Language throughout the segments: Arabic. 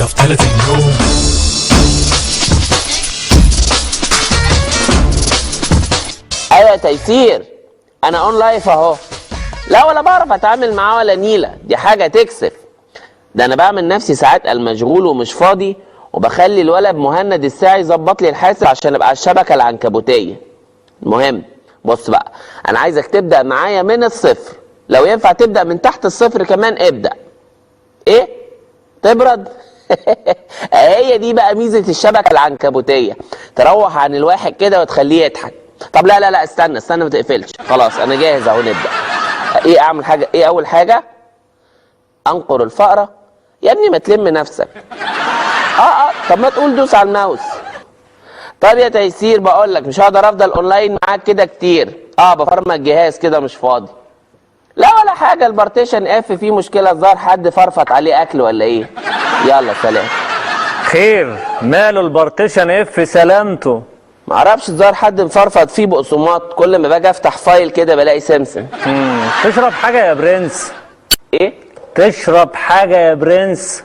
في 30 يوم. ايوه يا تيسير، انا اون لايف اهو. لا ولا بعرف اتعامل معاه ولا نيله، دي حاجه تكسف. ده انا بعمل نفسي ساعات المشغول ومش فاضي، وبخلي الولد مهند الساعي يظبط لي الحاسب عشان ابقى على الشبكه العنكبوتيه. المهم بص بقى، انا عايزك تبدا معايا من الصفر، لو ينفع تبدا من تحت الصفر كمان ابدا. ايه؟ تبرد؟ هي دي بقى ميزه الشبكه العنكبوتيه، تروح عن الواحد كده وتخليه يضحك. طب لا لا لا، استنى ما تقفلش، خلاص انا جاهز اهو، نبدا. ايه اعمل حاجه؟ ايه اول حاجه؟ انقر الفقره. يا ابني ما تلم نفسك. طب ما تقول دوس على الماوس. طب يا تيسير بقول لك مش هقدر افضل اونلاين معاك كده كتير، بفرمك الجهاز كده مش فاضي. لا ولا حاجه، البارتيشن اف فيه مشكله، الظاهر حد فرفط عليه اكل ولا ايه. يلا سلام. خير، ماله البارتيشن اف سلامته؟ معرفش، الظاهر حد مفرفط فيه بقسماط، كل ما باجي افتح فايل كده بلاقي سمسم. تشرب حاجه يا برنس؟ ايه؟ تشرب حاجه يا برنس؟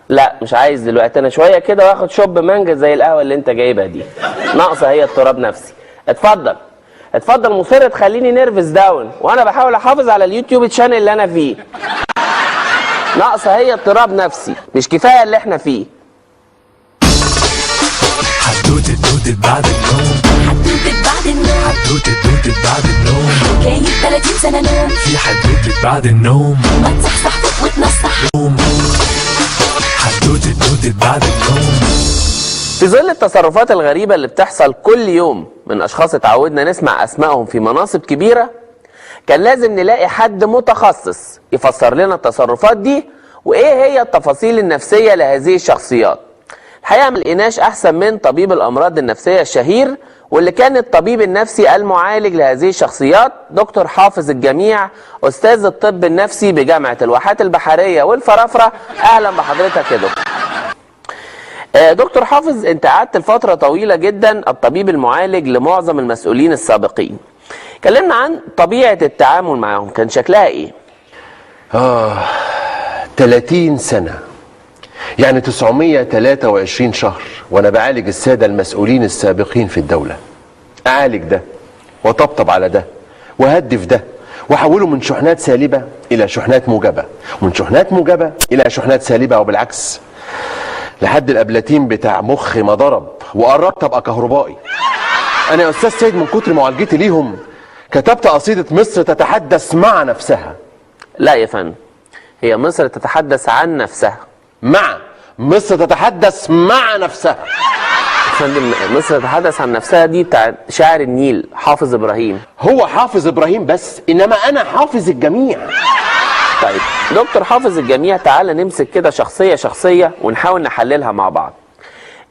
لا مش عايز دلوقتي، انا شويه كده واخد شوب مانجا زي القهوه اللي انت جايبها دي، ناقصه هي اضطراب نفسي. اتفضل اتفضل، مصر تخليني نيرفس داون وانا بحاول احافظ على اليوتيوب تشانل اللي انا فيه. ناقصه هي اضطراب نفسي، مش كفايه اللي احنا فيه. حدوتة دوتة بعد النوم، حدوتة بعد النوم، حدوتة دوتة بعد النوم، جايب 30 سنة نوم، في حدوتة بعد النوم، ما تصحصح فوق وتنصح. حدوتة دوتة بعد النوم. في ظل التصرفات الغريبة اللي بتحصل كل يوم من أشخاص اتعودنا نسمع أسمائهم في مناصب كبيرة، كان لازم نلاقي حد متخصص يفسر لنا التصرفات دي وإيه هي التفاصيل النفسية لهذه الشخصيات. الحقيقة ما لقيناش أحسن من طبيب الأمراض النفسية الشهير، واللي كان الطبيب النفسي المعالج لهذه الشخصيات دكتور حافظ الجميع، أستاذ الطب النفسي بجامعة الواحات البحرية والفرافرة. أهلا بحضرتك يا دكتور. دكتور حافظ، انت قعدت لفترة طويلة جدا الطبيب المعالج لمعظم المسؤولين السابقين. كلمنا عن طبيعة التعامل معهم، كان شكلها ايه؟ 30 سنة، يعني 923 شهر وانا بعالج السادة المسؤولين السابقين في الدولة. اعالج ده وطبطب على ده وهدف ده واحوله من شحنات سالبة الى شحنات موجبة، ومن شحنات موجبة الى شحنات سالبة وبالعكس، لحد الابلاتين بتاع مخي ما ضرب وقربت ابقى كهربائي. انا يا استاذ سيد من كتر معالجتي ليهم كتبت قصيدة مصر تتحدث مع نفسها. لا يا فندم، هي مصر تتحدث عن نفسها. مع مصر تتحدث مع نفسها. فندم، مصر تتحدث عن نفسها دي بتاع شاعر النيل حافظ ابراهيم. هو حافظ ابراهيم بس، انما انا حافظ الجميع. طيب دكتور حافظ الجميع، تعالى نمسك كده شخصية شخصية ونحاول نحللها مع بعض.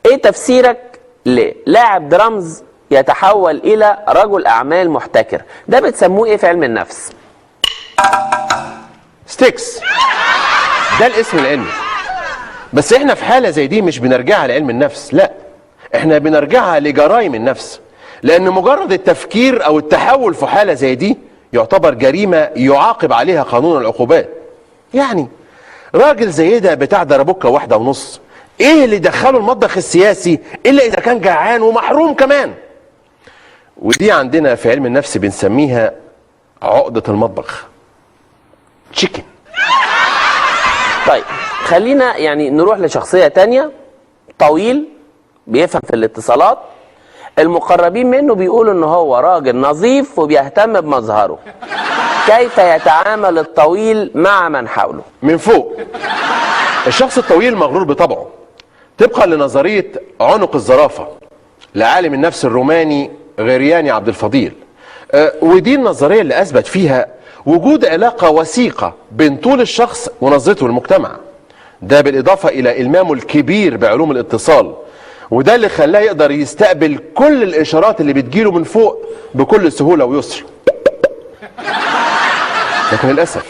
ايه تفسيرك للاعب درامز يتحول الى رجل اعمال محتكر؟ ده بتسموه ايه في علم النفس؟ ستيكس، ده الاسم العلمي. بس احنا في حالة زي دي مش بنرجعها لعلم النفس، لا احنا بنرجعها لجرائم النفس، لان مجرد التفكير او التحول في حالة زي دي يعتبر جريمة يعاقب عليها قانون العقوبات. يعني راجل زي ده بتاع دربوكة 1.5، ايه اللي دخله المطبخ السياسي الا اذا كان جعان ومحروم كمان؟ ودي عندنا في علم النفس بنسميها عقدة المطبخ، تشيكن. طيب خلينا يعني نروح لشخصية تانية. طويل، بيفهم في الاتصالات، المقربين منه بيقولوا ان هو راجل نظيف وبيهتم بمظهره. كيف يتعامل الطويل مع من حوله؟ من فوق، الشخص الطويل مغرور بطبعه طبقا لنظرية عنق الزرافة لعالم النفس الروماني غرياني عبد الفضيل. ودي النظرية اللي أثبت فيها وجود علاقة وثيقة بين طول الشخص ونظرته للمجتمع، ده بالإضافة إلى إلمامه الكبير بعلوم الاتصال، وده اللي خلاه يقدر يستقبل كل الإشارات اللي بتجيله من فوق بكل سهولة ويسر. لكن للأسف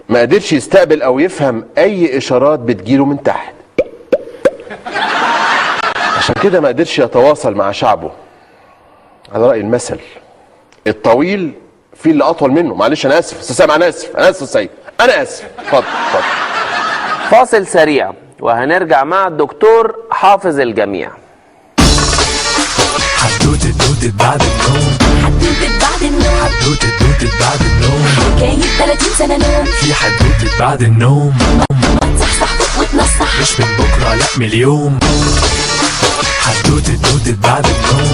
ما قدرش يستقبل أو يفهم أي إشارات بتجيله من تحت، عشان كده ما قدرش يتواصل مع شعبه. على رأي المثل، الطويل في اللي أطول منه. معلش أنا آسف أستاذ سامع، أنا آسف، أنا آسف سيد، أنا آسف. اتفضل. فاصل سريع وهنرجع مع الدكتور حافظ الجميع. حدوتة دوتة بعد النوم، حدوتة بعد النوم، حدوتة دوتة بعد النوم، حكاية 30 سنة نوم. في حدوتة بعد النوم، ما تصحصح فوق وتنصح. مش من بكرة لا من اليوم. حدوتة دوتة بعد النوم.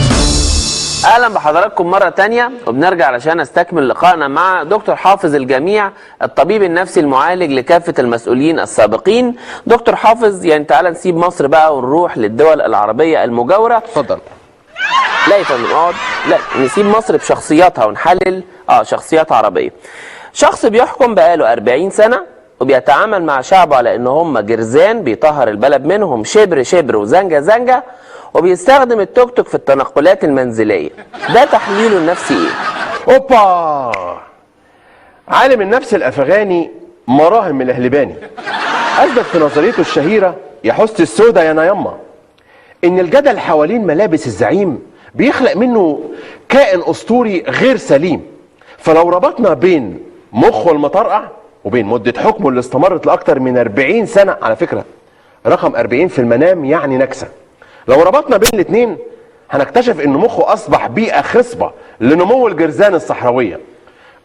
اهلا بحضراتكم مرة تانية، وبنرجع علشان استكمل لقائنا مع دكتور حافظ الجميع، الطبيب النفسي المعالج لكافة المسؤولين السابقين. دكتور حافظ، يعني تعالى نسيب مصر بقى ونروح للدول العربية المجاورة. اتفضل. لا يا فندم اقعد، لا نسيب مصر بشخصياتها ونحلل شخصيات عربية. شخص بيحكم بقاله 40 سنة وبيتعامل مع شعبه على ان هم جرذان بيطهر البلد منهم شبر شبر وزنجة زنجة، وبيستخدم التوك توك في التنقلات المنزلية. ده تحليله النفسي ايه؟ اوبا. عالم النفس الافغاني مراهم الاهلباني اثبت في نظريته الشهيره يا حست السودا يا نيما ان الجدل حوالين ملابس الزعيم بيخلق منه كائن اسطوري غير سليم. فلو ربطنا بين مخه المطرقع وبين مده حكمه اللي استمرت لاكثر من 40 سنه، على فكره رقم 40 في المنام يعني نكسه، لو ربطنا بين الاثنين هنكتشف ان مخه اصبح بيئه خصبه لنمو الجرذان الصحراويه.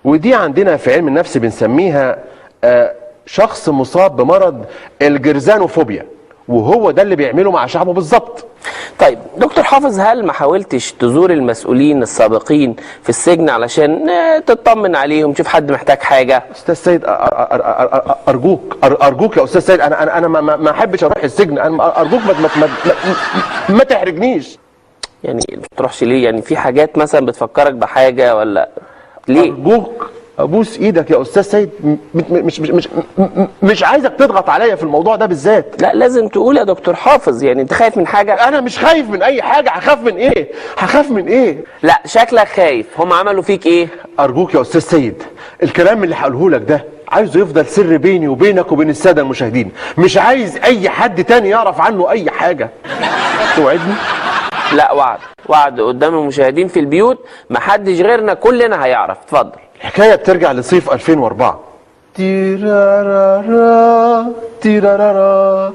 ودي عندنا في علم النفس بنسميها شخص مصاب بمرض الجرذانوفوبيا، وهو ده اللي بيعمله مع شعبه بالظبط. طيب دكتور حافظ، هل ما حاولتش تزور المسؤولين السابقين في السجن علشان تطمن عليهم، تشوف حد محتاج حاجة؟ استاذ سيد ارجوك يا استاذ سيد، انا ما احبش اروح السجن، انا ارجوك ما تحرجنيش. يعني ما تروحش ليه؟ يعني في حاجات مثلا بتفكرك بحاجة ولا ليه؟ ارجوك ابوس ايدك يا استاذ سيد، مش عايزك تضغط عليا في الموضوع ده بالذات. لا لازم تقول يا دكتور حافظ، يعني انت خايف من حاجة؟ انا مش خايف من اي حاجه. هخاف من ايه؟ لا شكلك خايف. هم عملوا فيك ايه؟ ارجوك يا استاذ سيد، الكلام اللي هقوله لك ده عايزه يفضل سر بيني وبينك وبين الساده المشاهدين، مش عايز اي حد تاني يعرف عنه اي حاجه. توعدني؟ لا وعد قدام المشاهدين في البيوت، محدش غيرنا كلنا هيعرف. اتفضل. الحكايه بترجع لصيف 2004. تيرارارا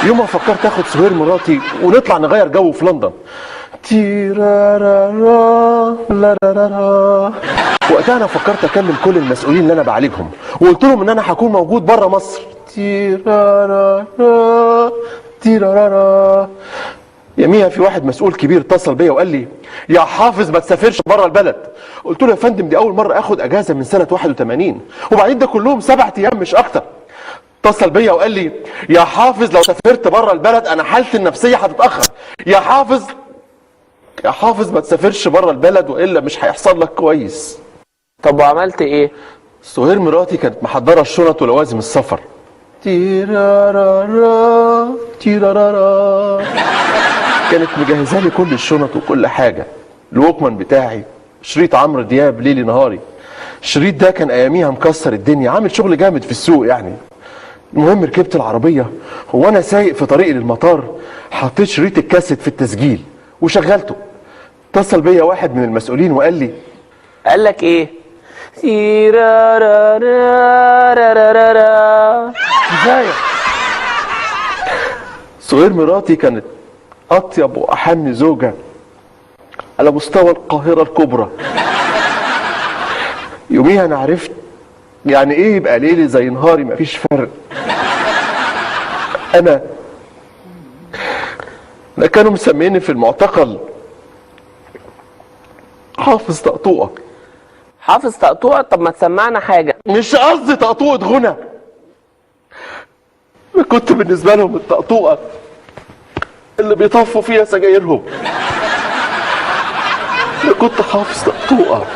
يوم ما فكرت اخد سهير مراتي ونطلع نغير جو في لندن. تيرارارا لارارارا. وقتها انا فكرت اكلم كل المسؤولين اللي انا بعالجهم وقلت لهم ان انا هكون موجود بره مصر. تيرارارا. يوميها في واحد مسؤول كبير اتصل بيا وقال لي يا حافظ ما تسافرش بره البلد. قلت له يا فندم دي اول مره اخد اجازه من سنه 81، وبعدين ده كلهم 7 ايام مش اكتر. اتصل بيا وقال لي يا حافظ لو سافرت بره البلد انا حالتي النفسيه هتتاخر. يا حافظ ما تسافرش بره البلد والا مش هيحصل لك كويس. طب وعملت ايه؟ سهير مراتي كانت محضره الشنط ولوازم السفر. تيرارارا. كانت مجهزه لي كل الشنط وكل حاجه، الوكمان بتاعي، شريط عمرو دياب ليلي نهاري. الشريط ده كان اياميها مكسر الدنيا، عامل شغل جامد في السوق يعني. المهم ركبت العربيه وانا سايق في طريقي للمطار حطيت شريط الكاسيت في التسجيل وشغلته. اتصل بيا واحد من المسؤولين وقال لي قال لك ايه؟ كفايه. سهير مراتي كانت اطيب واحن زوجه على مستوى القاهره الكبرى. يوميها انا عرفت يعني ايه يبقى ليلي زي نهاري مفيش فرق. انا كانوا مسميني في المعتقل حافظ طقطوقه. حافظ طقطوقه؟ طب ما تسمعنا حاجه. مش قصدي طقطوقه غنى، انا كنت بالنسبه لهم الطقطوقه اللي بيطفوا فيها سجايرهم. انا كنت حافظ طقطوقه.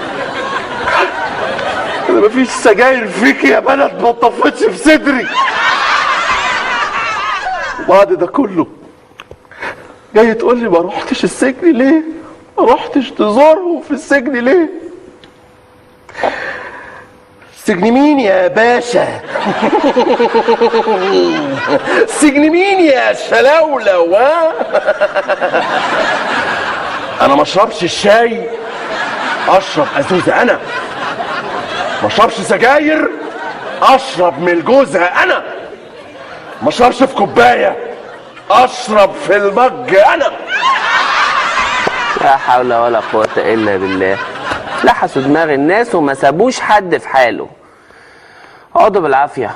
انا مفيش سجاير فيك يا بلد ما طفتش في صدري. وبعد ده كله جاي تقول لي ما رحتش السجن ليه؟ ما رحتش تزورهم في السجن ليه؟ سجن مين يا باشا؟ سجن مين يا شلاولو؟ انا ما اشربش الشاي، اشرب ازوزه. انا ما اشربش سجاير، اشرب من الجوزه. انا ما اشربش في كوبايه، اشرب في المج انا. لا حول ولا قوة إلا بالله. لحسوا دماغ الناس وما سابوش حد في حاله. اقعدوا بالعافية.